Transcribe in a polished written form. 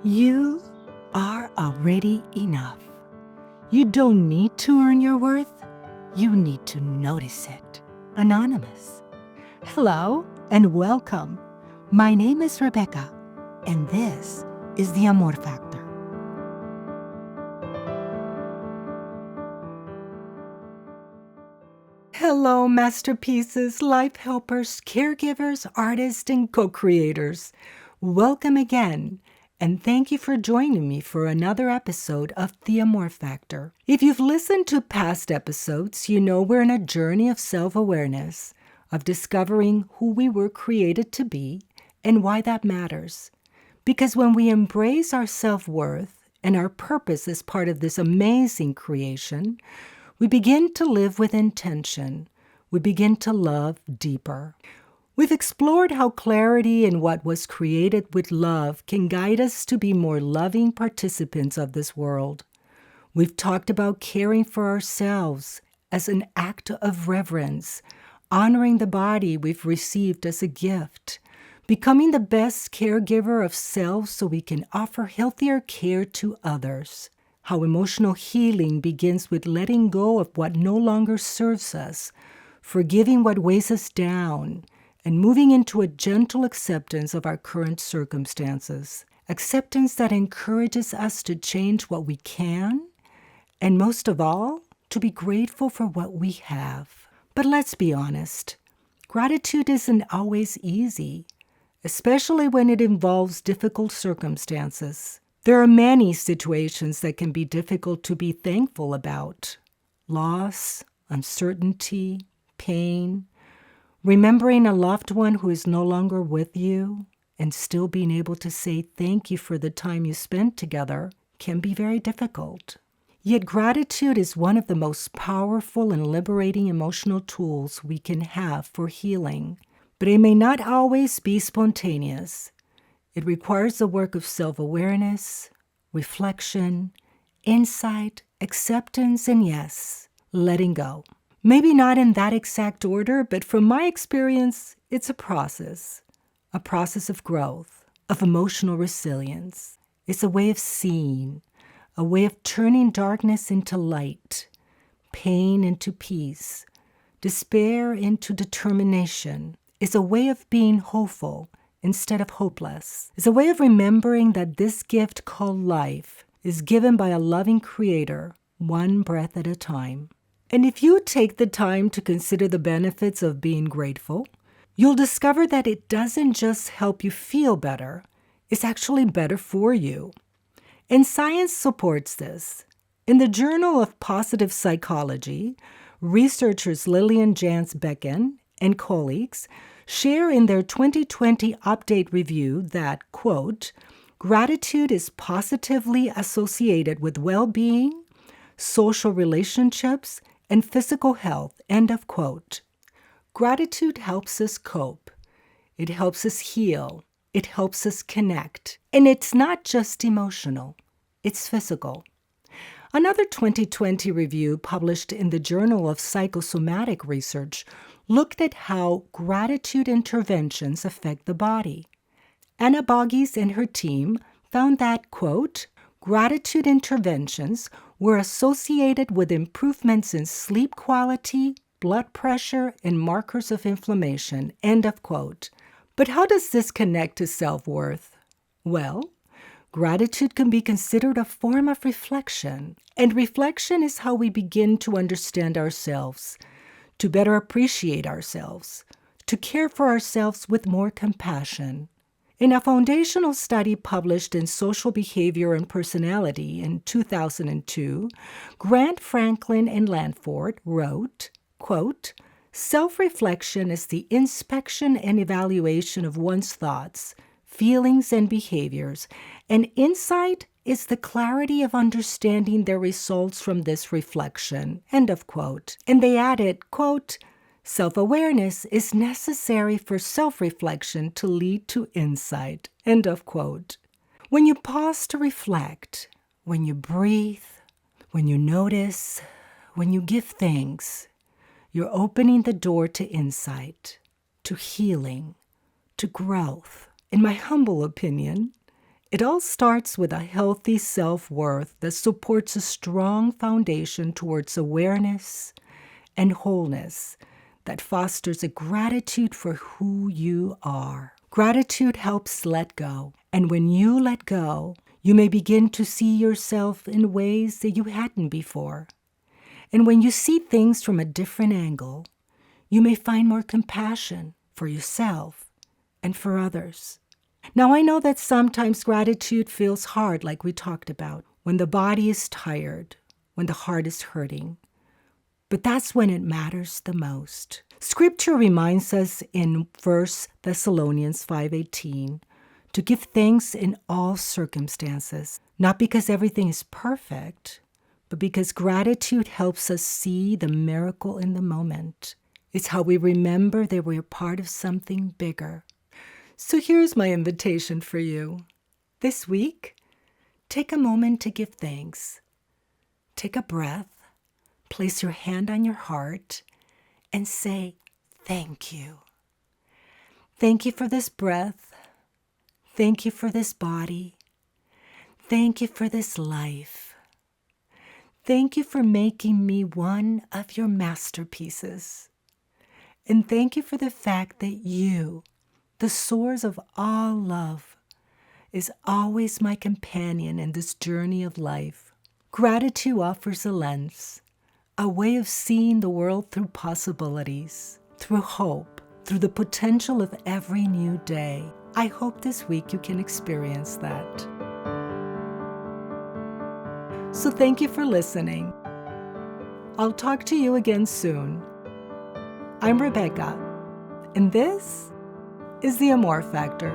You are already enough. You don't need to earn your worth. You need to notice it. Anonymous. Hello and welcome. My name is Rebecca, and this is the Amor Factor. Hello, masterpieces, life helpers, caregivers, artists, and co-creators. Welcome again, and thank you for joining me for another episode of the Amor Factor. If you've listened to past episodes, you know we're in a journey of self-awareness, of discovering who we were created to be and why that matters. Because when we embrace our self-worth and our purpose as part of this amazing creation, we begin to live with intention. We begin to love deeper. We've explored how clarity in what was created with love can guide us to be more loving participants of this world. We've talked about caring for ourselves as an act of reverence, honoring the body we've received as a gift, becoming the best caregiver of self so we can offer healthier care to others. How emotional healing begins with letting go of what no longer serves us, forgiving what weighs us down, and moving into a gentle acceptance of our current circumstances. Acceptance that encourages us to change what we can, and most of all, to be grateful for what we have. But let's be honest, gratitude isn't always easy, especially when it involves difficult circumstances. There are many situations that can be difficult to be thankful about. Loss, uncertainty, pain, remembering a loved one who is no longer with you, and still being able to say thank you for the time you spent together can be very difficult. Yet gratitude is one of the most powerful and liberating emotional tools we can have for healing. But it may not always be spontaneous. It requires the work of self-awareness, reflection, insight, acceptance, and yes, letting go. Maybe not in that exact order, but from my experience, it's a process of growth, of emotional resilience. It's a way of seeing, a way of turning darkness into light, pain into peace, despair into determination. It's a way of being hopeful instead of hopeless. It's a way of remembering that this gift called life is given by a loving creator, one breath at a time. And if you take the time to consider the benefits of being grateful, you'll discover that it doesn't just help you feel better, it's actually better for you. And science supports this. In the Journal of Positive Psychology, researchers Lillian Jans-Beken and colleagues share in their 2020 update review that, quote, gratitude is positively associated with well-being, social relationships, and physical health, end of quote. Gratitude helps us cope. It helps us heal. It helps us connect. And it's not just emotional. It's physical. Another 2020 review published in the Journal of Psychosomatic Research looked at how gratitude interventions affect the body. Anna Boggiss and her team found that, quote, gratitude interventions were associated with improvements in sleep quality, blood pressure, and markers of inflammation, end of quote. But how does this connect to self-worth? Well, gratitude can be considered a form of reflection, and reflection is how we begin to understand ourselves, to better appreciate ourselves, to care for ourselves with more compassion. In a foundational study published in Social Behavior and Personality in 2002, Grant, Franklin, and Langford wrote, quote, self-reflection is the inspection and evaluation of one's thoughts, feelings, and behaviors, and insight is the clarity of understanding their results from this reflection, end of quote. And they added, quote, self-awareness is necessary for self-reflection to lead to insight, end of quote. When you pause to reflect, when you breathe, when you notice, when you give thanks, you're opening the door to insight, to healing, to growth. In my humble opinion, It all starts with a healthy self-worth that supports a strong foundation towards awareness and wholeness that fosters a gratitude for who you are. Gratitude helps let go. And when you let go, you may begin to see yourself in ways that you hadn't before. And when you see things from a different angle, you may find more compassion for yourself and for others. Now, I know that sometimes gratitude feels hard, like we talked about, when the body is tired, when the heart is hurting. But that's when it matters the most. Scripture reminds us in 1 Thessalonians 5:18 to give thanks in all circumstances, not because everything is perfect, but because gratitude helps us see the miracle in the moment. It's how we remember that we're part of something bigger. So here's my invitation for you. This week, take a moment to give thanks. Take a breath, place your hand on your heart, and say, thank you. Thank you for this breath. Thank you for this body. Thank you for this life. Thank you for making me one of your masterpieces. And thank you for the fact that you, the source of all love, is always my companion in this journey of life. Gratitude offers a lens, a way of seeing the world through possibilities, through hope, through the potential of every new day. I hope this week you can experience that. So thank you for listening. I'll talk to you again soon. I'm Rebecca, and this is the Amor Factor.